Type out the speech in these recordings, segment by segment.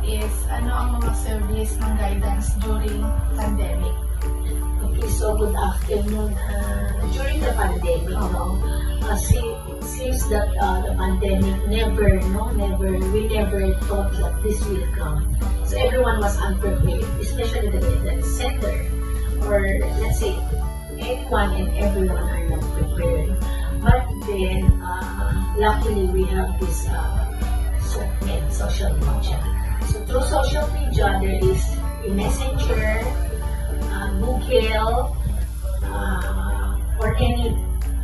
Is ano ang mga service ng guidance during pandemic? Okay, so good afternoon. During the pandemic, seems that the pandemic we never thought that this will come. So everyone was unprepared, especially the guidance center, or let's say anyone and everyone are not prepared. But then, luckily we have this social media. So through social media, there is a Messenger, Google, or any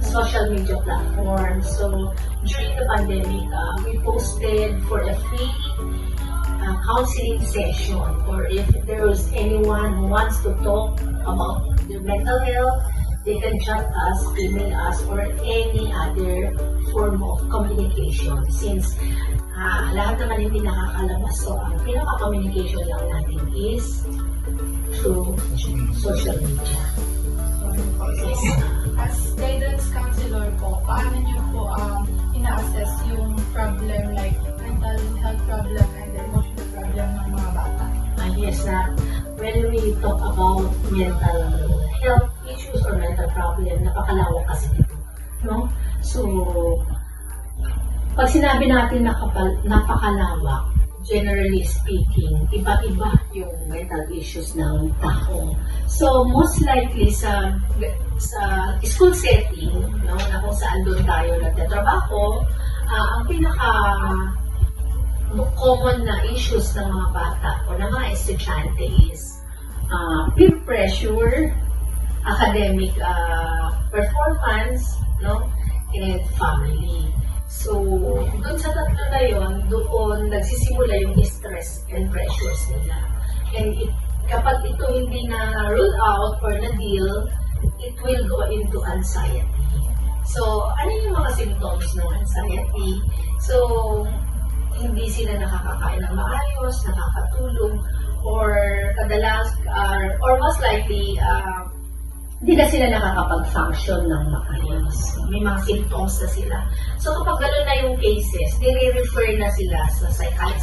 social media platform. So during the pandemic, we posted for a free counseling session, or if there was anyone who wants to talk about their mental health, they can chat us, email us, or any other form of communication. Since lahat naman hindi nakakalabas, so ang pinaka-communication lang natin is through social media. Yes. As guidance counselor po, paano niyo po ina-assess yung problem like mental health problem and emotional problem ng mga bata? Yes, when we talk about mental health issues or mental problem, napakalawak kasi ito. No? So, pag sinabi natin napakalawak, generally speaking, iba-iba yung mental issues ng tao. So, most likely sa school setting, no, na kung saan doon tayo nagtatrabaho, ang pinaka-common na issues ng mga bata o ng mga estudyante is peer pressure, academic performance, no, and family. So, doon sa tatlo na yun, doon nagsisimula yung stress and pressures nila. And kapag ito hindi na rule out or na-deal, it will go into anxiety. So, ano yung mga symptoms ng anxiety? So, hindi sila nakakakain ng maayos, nakakatulog, or or most likely, hindi na sila nakakapag-function ng maayos. May mga symptoms na sila. So kapag gano'n na yung cases, nire-refer na sila sa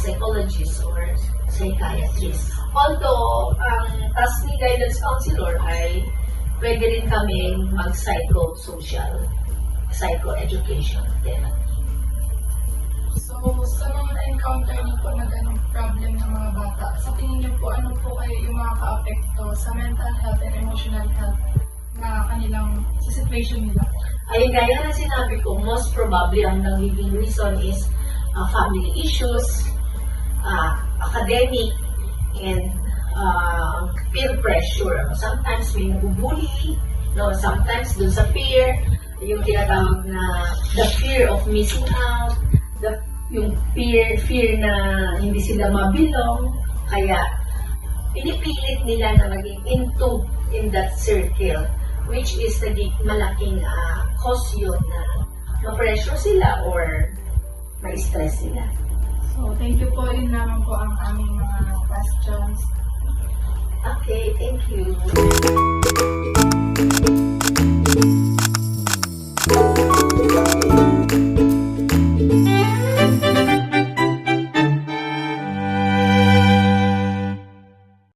psychologist or psychiatrist. Although, ang task ni guidance counselor ay pwede rin kami psycho-education therapy. So, sa mga na-encounter niyo po na ganong problem ng mga bata, sa tingin niyo po, ano po ay yung mga ka-apekto sa mental health and emotional health na kanilang sa situation nila? Ayun, gaya na sinabi ko, most probably ang nagiging reason is family issues, academic, and peer pressure. Sometimes may nabubuli, no? Sometimes dun sa fear, yung tinatawag na the fear of missing out, yung fear na hindi sila mabilong, kaya pinipilit nila na maging in that circle, which is naging malaking cause yun na ma-pressure sila or ma-stress sila. So, thank you po. Yun naman po ang aming mga questions. Okay, thank you.